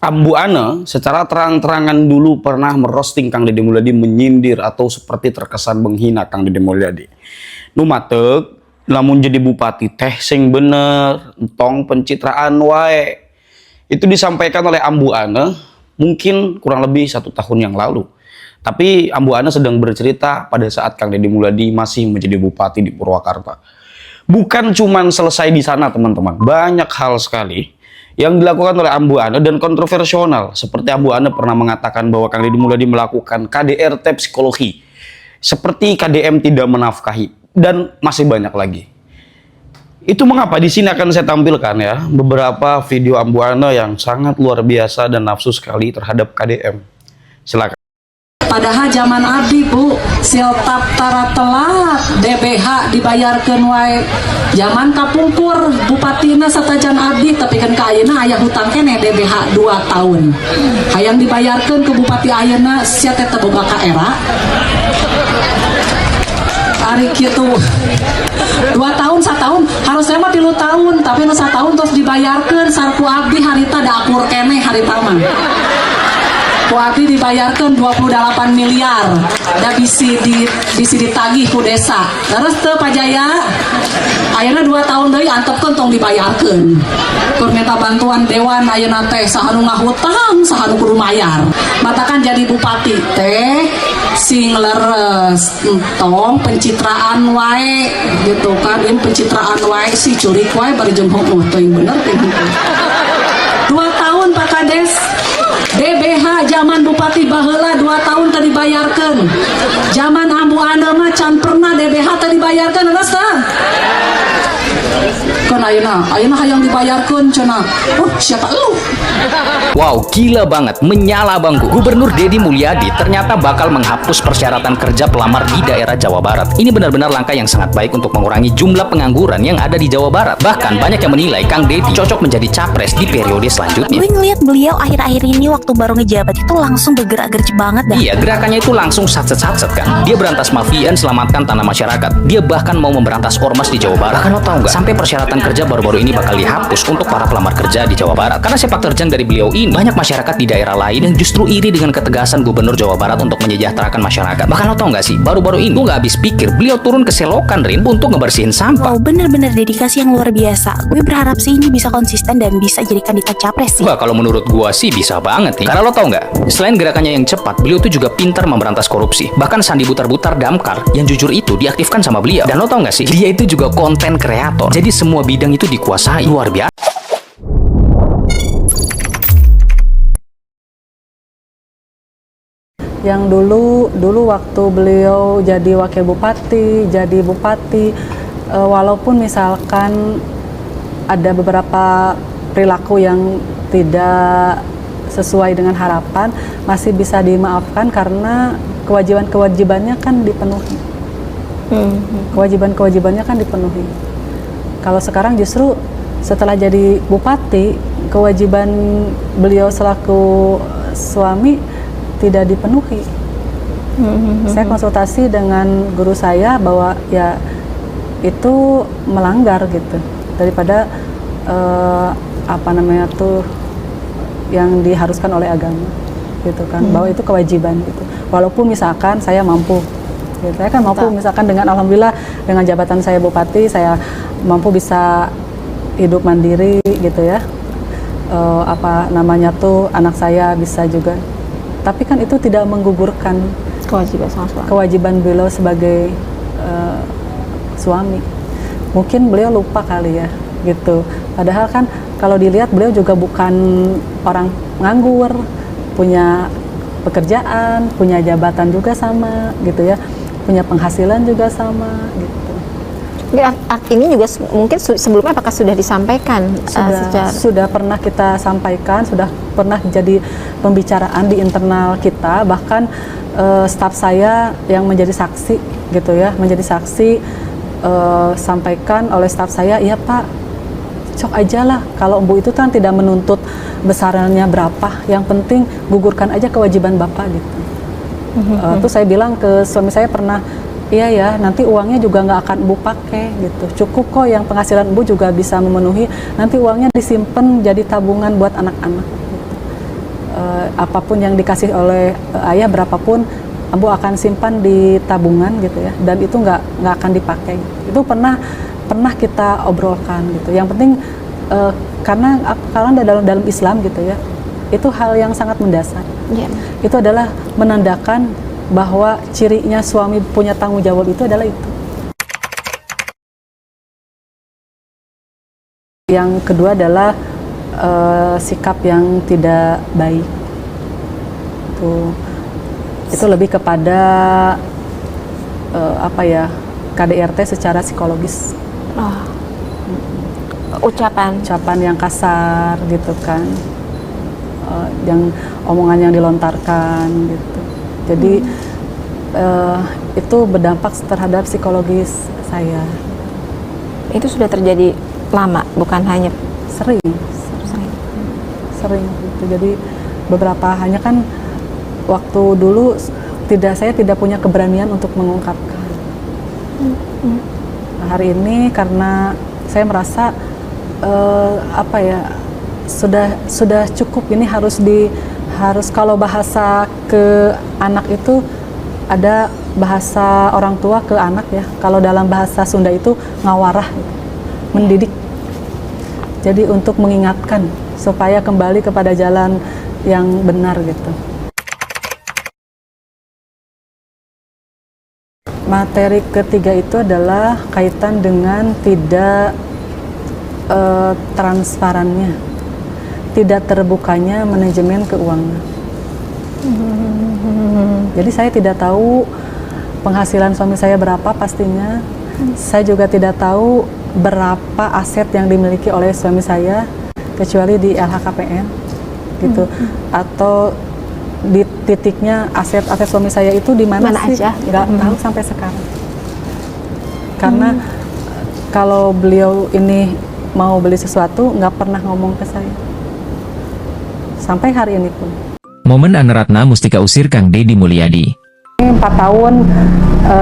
Ambu Ane secara terang-terangan dulu pernah merosting Kang Deddy Mulyadi, menyindir atau seperti terkesan menghina Kang Deddy Mulyadi. Nu matek, lamun jadi bupati teh sing bener, entong pencitraan wae. Itu disampaikan oleh Ambu Ane mungkin kurang lebih 1 tahun yang lalu. Tapi Ambu Ane sedang bercerita pada saat Kang Deddy Mulyadi masih menjadi bupati di Purwakarta. Bukan cuman selesai di sana teman-teman, banyak hal sekali yang dilakukan oleh Ambu Ane dan kontroversial, seperti Ambu Ane pernah mengatakan bahwa Kang Deddy Mulyadi melakukan KDRT psikologi, seperti KDM tidak menafkahi, dan masih banyak lagi. Itu mengapa di sini akan saya tampilkan ya beberapa video Ambu Ane yang sangat luar biasa dan nafsu sekali terhadap KDM. Silakan. Padahal zaman abdi Bu siltap tara telat DBH dibayarkeun wae. Zaman kapungkur bupatina satajan abdi tapi kan ka ayeuna aya hutang keneh DBH 2 tahun. Hayang dibayarkeun ke bupati ayeuna sia teh teu boga ka era. Ari kitu 2 tahun 1 tahun harusnya mah 3 tahun tapi nu 1 tahun terus dibayarkeun sarku abdi harita da akur keneh harita mah. Abdi dibayarkan 28 miliar da bisi ditagih ku desa terus teu pajaya ayeuna 2 tahun deui antepkeun tong dibayarkeun keur minta bantuan dewan ayeuna teh saha nu ngahutang saha nu kudu mayar matakan jadi bupati teh sing leres entong pencitraan wae gitu kan pencitraan wae si curik wae bari jeung heueuh teh bener teh 2 tahun Pak Kades DBH zaman Bupati baheula 2 tahun tadi dibayarkan. Zaman Ambu Ane mah can pernah DBH tadi dibayarkan, understand? Kan ayeuna hayang dibayarkan cenah. Siapa lu? Wow, gila banget, menyala bangku. Gubernur Deddy Mulyadi ternyata bakal menghapus persyaratan kerja pelamar di daerah Jawa Barat. Ini benar-benar langkah yang sangat baik untuk mengurangi jumlah pengangguran yang ada di Jawa Barat. Bahkan banyak yang menilai Kang Deddy cocok menjadi capres di periode selanjutnya. Gue ngeliat beliau akhir-akhir ini waktu baru ngejabat itu langsung bergerak gercep banget dah. Iya, gerakannya itu langsung satset-satset kan. Dia berantas mafia dan selamatkan tanah masyarakat. Dia bahkan mau memberantas ormas di Jawa Barat. Bahkan lo tau nggak? Sampai persyaratan kerja baru-baru ini bakal dihapus untuk para pelamar kerja di Jawa Barat. Karena sepak terjang dari beliau ini, banyak masyarakat di daerah lain yang justru iri dengan ketegasan Gubernur Jawa Barat untuk menyejahterakan masyarakat. Bahkan lo tau nggak sih, baru-baru ini gue nggak habis pikir beliau turun ke selokan Rin untuk ngebersihin sampah. Wow, bener-bener dedikasi yang luar biasa. Gue berharap sih ini bisa konsisten dan bisa jadikan Dita capres sih. Wah, kalau menurut gue sih bisa banget nih. Karena lo tau nggak, selain gerakannya yang cepat, beliau tuh juga pintar memberantas korupsi. Bahkan Sandi Butar-Butar Damkar yang jujur itu diaktifkan sama beliau. Dan lo tau nggak sih, dia itu juga konten kreator. Jadi semua bidang itu dikuasai. Luar biasa. Yang dulu waktu beliau jadi wakil bupati, jadi bupati, walaupun misalkan ada beberapa perilaku yang tidak sesuai dengan harapan, masih bisa dimaafkan karena kewajiban-kewajibannya kan dipenuhi. Kewajiban-kewajibannya kan dipenuhi. Kalau sekarang justru setelah jadi bupati, kewajiban beliau selaku suami tidak dipenuhi. Saya konsultasi dengan guru saya bahwa ya itu melanggar gitu, daripada yang diharuskan oleh agama gitu kan, bahwa itu kewajiban gitu. Walaupun misalkan saya mampu, gitu. Saya kan mampu misalkan dengan alhamdulillah dengan jabatan saya bupati, saya mampu bisa hidup mandiri gitu ya. Anak saya bisa juga. Tapi kan itu tidak menggugurkan kewajiban beliau sebagai suami. Mungkin beliau lupa kali ya gitu. Padahal kan kalau dilihat beliau juga bukan orang nganggur, punya pekerjaan, punya jabatan juga sama gitu ya, punya penghasilan juga sama gitu. Ini juga mungkin sebelumnya apakah sudah disampaikan? Sudah pernah kita sampaikan, sudah pernah jadi pembicaraan di internal kita, bahkan staf saya yang menjadi saksi gitu ya, sampaikan oleh staf saya, iya Pak, cok aja lah, kalau Bu itu kan tidak menuntut besarnya berapa, yang penting gugurkan aja kewajiban Bapak gitu. Terus saya bilang ke suami saya pernah, iya ya, nanti uangnya juga nggak akan Bu pakai gitu. Cukup kok yang penghasilan Bu juga bisa memenuhi. Nanti uangnya disimpan jadi tabungan buat anak-anak. Gitu. apapun yang dikasih oleh ayah berapapun Ambu akan simpan di tabungan gitu ya, dan itu nggak akan dipakai. Itu pernah kita obrolkan gitu. Yang penting karena dalam Islam gitu ya, itu hal yang sangat mendasar. Iya. Itu adalah menandakan bahwa cirinya suami punya tanggung jawab itu adalah itu. Yang kedua adalah sikap yang tidak baik. Itu lebih kepada KDRT secara psikologis. Oh. Ucapan Yang kasar gitu kan, yang omongan yang dilontarkan gitu. Jadi itu berdampak terhadap psikologis saya. itu sudah terjadi lama, bukan hanya Sering gitu. Jadi beberapa, hanya kan waktu dulu saya tidak punya keberanian untuk mengungkapkan. Nah, hari ini karena saya merasa sudah cukup, ini harus kalau bahasa ke anak itu ada bahasa orang tua ke anak ya. Kalau dalam bahasa Sunda itu ngawarah, gitu. Mendidik. Jadi untuk mengingatkan supaya kembali kepada jalan yang benar gitu. Materi ketiga itu adalah kaitan dengan tidak transparannya, tidak terbukanya manajemen keuangan. Jadi saya tidak tahu penghasilan suami saya berapa pastinya. Saya juga tidak tahu berapa aset yang dimiliki oleh suami saya, kecuali di LHKPN gitu. Atau di titiknya aset suami saya itu di mana sih? aja? Nggak tahu sampai sekarang. Karena kalau beliau ini mau beli sesuatu nggak pernah ngomong ke saya. Sampai hari ini pun. Momen Aneratna Mustika usir Kang Deddy Mulyadi. 4 tahun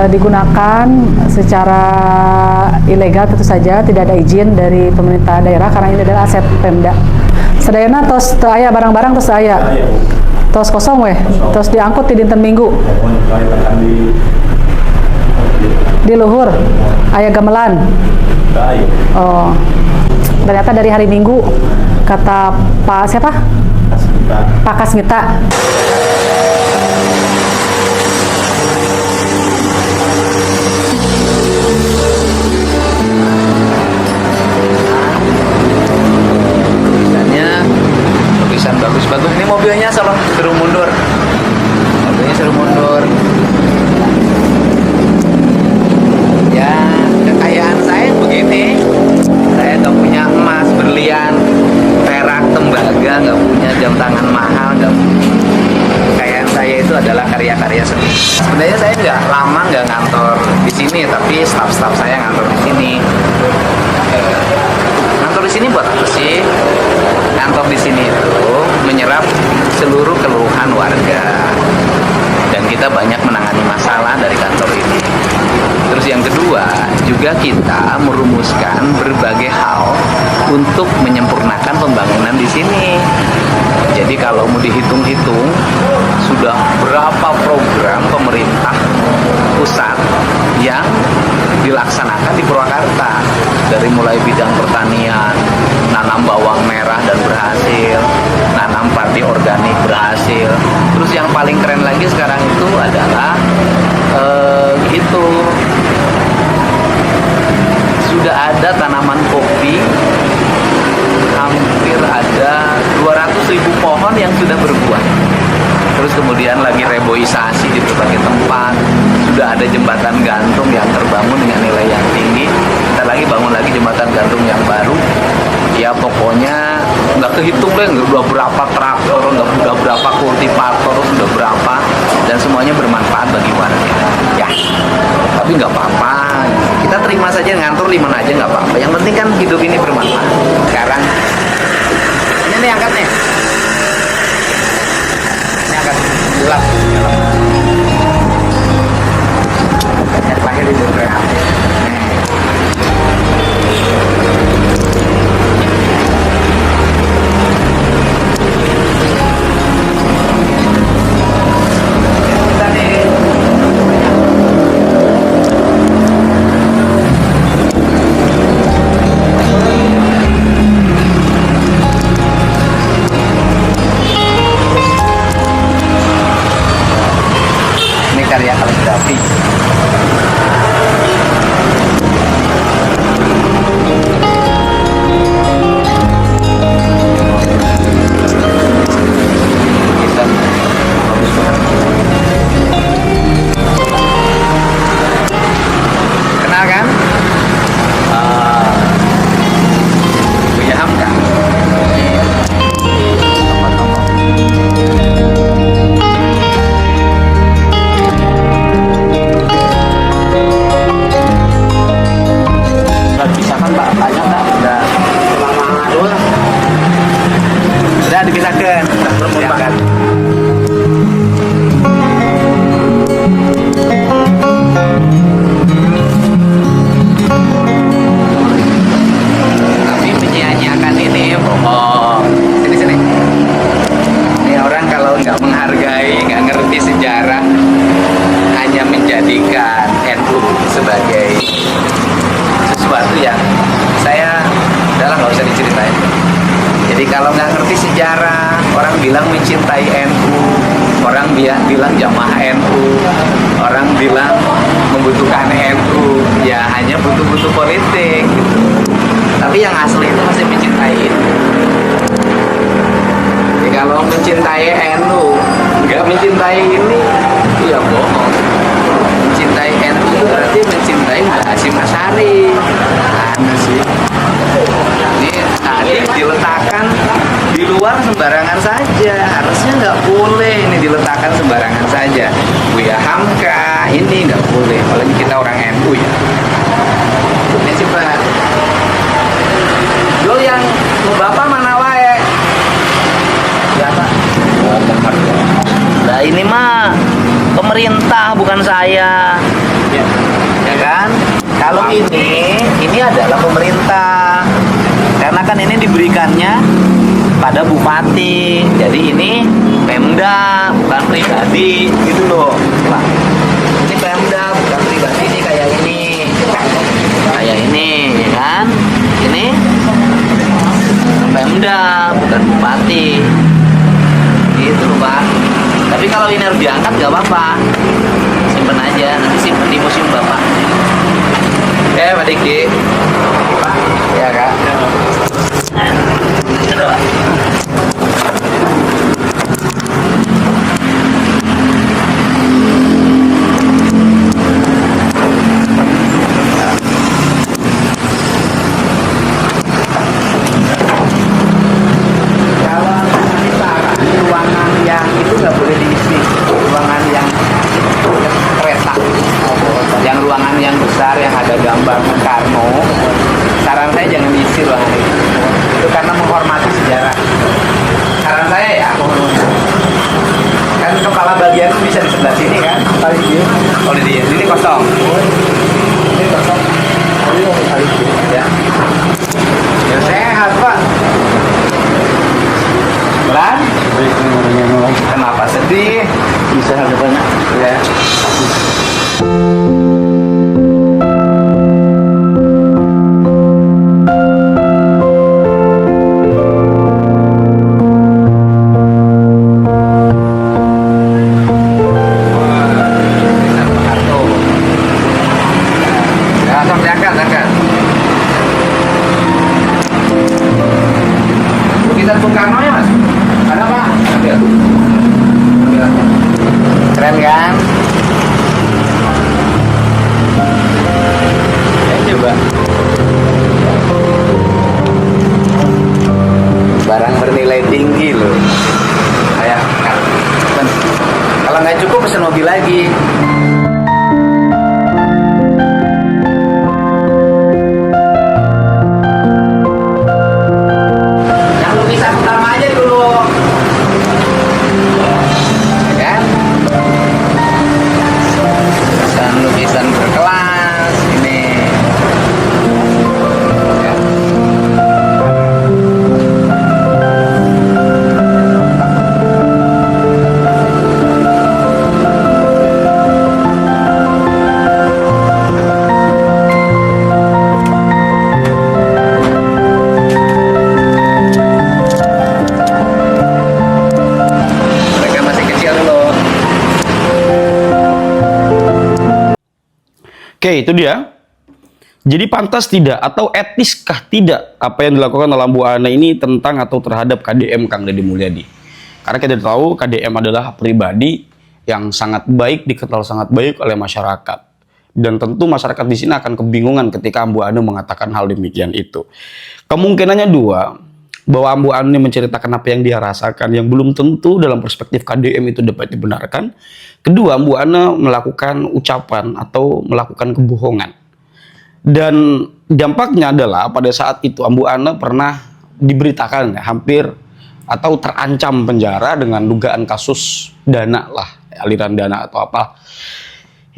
digunakan secara ilegal, tentu saja tidak ada izin dari pemerintah daerah karena ini adalah aset Pemda. Sedayana tos teu aya barang-barang tos aya. Tos kosong weh, tos diangkut di dinten Minggu. Di luhur aya gamelan. Oh. Ternyata dari hari Minggu, kata Pak siapa? Pak Kasmita. Tulisan bagus-bagus. Ini mobilnya salah suruh mundur. Mobilnya suruh mundur. Ya, kekayaan saya begini. Saya nggak punya emas, berlian, perak, tembaga, nggak punya jam tangan mahal, nggak. Kekayaan saya itu adalah karya-karya seni. Sebenarnya saya nggak lama nggak ngantor di sini, tapi staf-staf saya ngantor di sini. Ngantor di sini buat apa sih? Kantor di sini itu menyerap seluruh keluhan warga, dan kita banyak menangani masalah dari kantor ini. Terus yang kedua, juga kita merumuskan berbagai hal untuk menyempurnakan pembangunan di sini. Jadi kalau mau dihitung-hitung, sudah berapa program pemerintah pusat yang dilaksanakan di Purwakarta, dari mulai bidang pertanian, nanam bawang merah dan berhasil, nanam padi organik berhasil. Terus yang paling keren lagi sekarang itu adalah sudah ada tanaman kopi, hampir ada 200.000 pohon yang sudah berbuah. Terus kemudian lagi reboisasi di berbagai tempat. Sudah ada jembatan gantung yang terbangun dengan nilai yang tinggi. Kita lagi bangun lagi jembatan gantung yang baru. Ya pokoknya nggak kehitung deh, udah berapa traktor, udah berapa kultivator, sudah berapa, dan semuanya bermanfaat bagi warga. Ya, tapi nggak apa-apa. Kita terima saja, ngantor di mana aja nggak apa-apa. Yang penting kan hidup ini bermanfaat. Sekarang ini nih angkat nih. Ini angkat gelap. Lahir di Jogja. silakan. Tapi menyia-nyiakan ini bohong. Sini. Ini orang kalau nggak menghargai, nggak ngerti sejarah, hanya menjadikan NU sebagai sesuatu yang saya udahlah nggak usah diceritain. Jadi kalau nggak ngerti sejarah, orang bilang mencintai NU, orang bilang jamaah NU, orang bilang membutuhkan NU, ya hanya butuh-butuh politik gitu. Tapi yang asli itu masih mencintai itu. Jadi kalau mencintai NU, nggak mencintai ini, itu ya bohong. Mencintai NU itu berarti mencintai Mbak Hasyim Asy'ari. Nah, sih. Ini tadi diletakkan di luar sembarangan saja, harusnya nggak boleh ini diletakkan sembarangan saja. Buya Hamka ini nggak boleh, apalagi kita orang NU ya. Ini coba. Lo yang bapak mana wae? Ya pak. Nah ini mah pemerintah bukan saya. Ya kan? Kalau ini adalah pemerintah. Karena kan ini diberikannya pada bupati. Jadi ini Pemda, bukan pribadi gitu loh. Nah, ini Pemda bukan pribadi, ini kayak ini. Kayak ini, ya kan? Ini Pemda, bukan bupati. Gitu loh, Pak. Tapi kalau ini harus diangkat nggak apa-apa. Simpen aja, nanti simpen di museum Bapak. Pak Diki. Ya, Kak. Ruangan yang itu nggak boleh diisi, ruangan yang kereta, yang ruangan yang besar yang ada gambar Bung Karno, saran saya jangan diisi ruangan itu karena menghormati sejarah. Saran saya ya, kan kepala bagian bisa di sebelah sini kan, kalau di sini kosong, ini kosong, ya, ya sehat Pak. Belan? Kenapa sedih? Bisa ada banyak. Ya. Langsung diangkat. Lukisan Bung Karno ya Mas? Ada Pak? Ambil. Keren kan? Ya coba. Barang bernilai tinggi loh. Kayak kalau nggak cukup pesen mobil lagi. Yang lukisan utama aja dulu. Ya kan? Lukisan berkelas ini. Ya. Mereka masih kecil dulu. Oke, itu dia. Jadi pantas tidak atau etiskah tidak apa yang dilakukan oleh Bu Ana ini tentang atau terhadap KDM Kang Deddy Mulyadi? Karena kita tahu KDM adalah pribadi yang sangat baik, dikenal sangat baik oleh masyarakat. Dan tentu masyarakat di sini akan kebingungan ketika Bu Ana mengatakan hal demikian itu. Kemungkinannya dua, bahwa Bu Ana ini menceritakan apa yang dia rasakan yang belum tentu dalam perspektif KDM itu dapat dibenarkan. Kedua, Bu Ana melakukan ucapan atau melakukan kebohongan. Dan dampaknya adalah pada saat itu Bu Ana pernah diberitakan ya, hampir atau terancam penjara dengan dugaan kasus dana lah, aliran dana atau apa.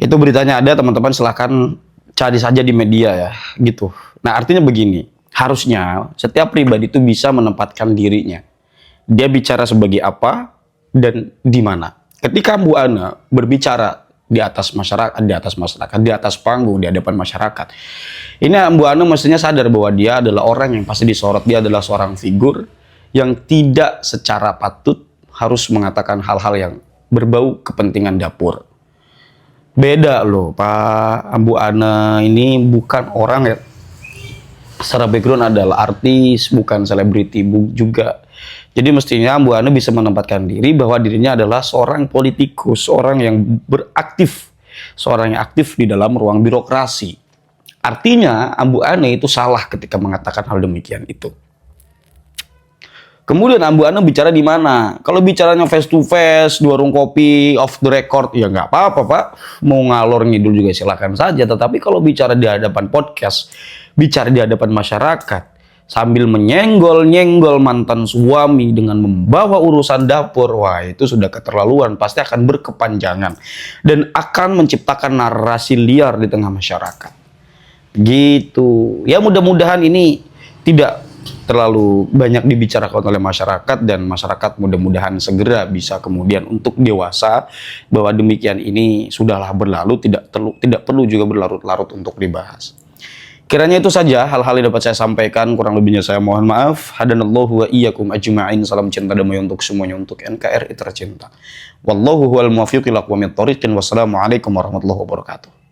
Itu beritanya ada, teman-teman silahkan cari saja di media ya, gitu. Nah, artinya begini, harusnya setiap pribadi itu bisa menempatkan dirinya. Dia bicara sebagai apa dan di mana. Ketika Bu Ana berbicara di atas masyarakat, di atas panggung, di hadapan masyarakat, ini Bu Ana mestinya sadar bahwa dia adalah orang yang pasti disorot. Dia adalah seorang figur yang tidak secara patut harus mengatakan hal-hal yang berbau kepentingan dapur. Beda loh, Pak. Bu Ana ini bukan orang ya, secara background adalah artis, bukan selebriti juga. Jadi mestinya Bu Ana bisa menempatkan diri bahwa dirinya adalah seorang politikus, seorang yang beraktif, seorang yang aktif di dalam ruang birokrasi. Artinya Bu Ana itu salah ketika mengatakan hal demikian itu. Kemudian Bu Ana bicara di mana? Kalau bicaranya face to face, di warung kopi, off the record, ya nggak apa-apa, Pak. Mau ngalor ngidul juga silakan saja. Tetapi kalau bicara di hadapan podcast, bicara di hadapan masyarakat, sambil menyenggol-nyenggol mantan suami dengan membawa urusan dapur, wah itu sudah keterlaluan. Pasti akan berkepanjangan dan akan menciptakan narasi liar di tengah masyarakat. Gitu. Ya mudah-mudahan ini tidak terlalu banyak dibicarakan oleh masyarakat, dan masyarakat mudah-mudahan segera bisa kemudian untuk dewasa bahwa demikian ini sudahlah berlalu, tidak perlu juga berlarut-larut untuk dibahas. Kiranya itu saja hal-hal yang dapat saya sampaikan, kurang lebihnya saya mohon maaf. Hadanallahu wa iyyakum ajma'in. Salam cinta damai untuk semuanya, untuk NKRI tercinta. Wallahu huwal muwaffiq ila aqwamit thoriqin. Wassalamualaikum warahmatullahi wabarakatuh.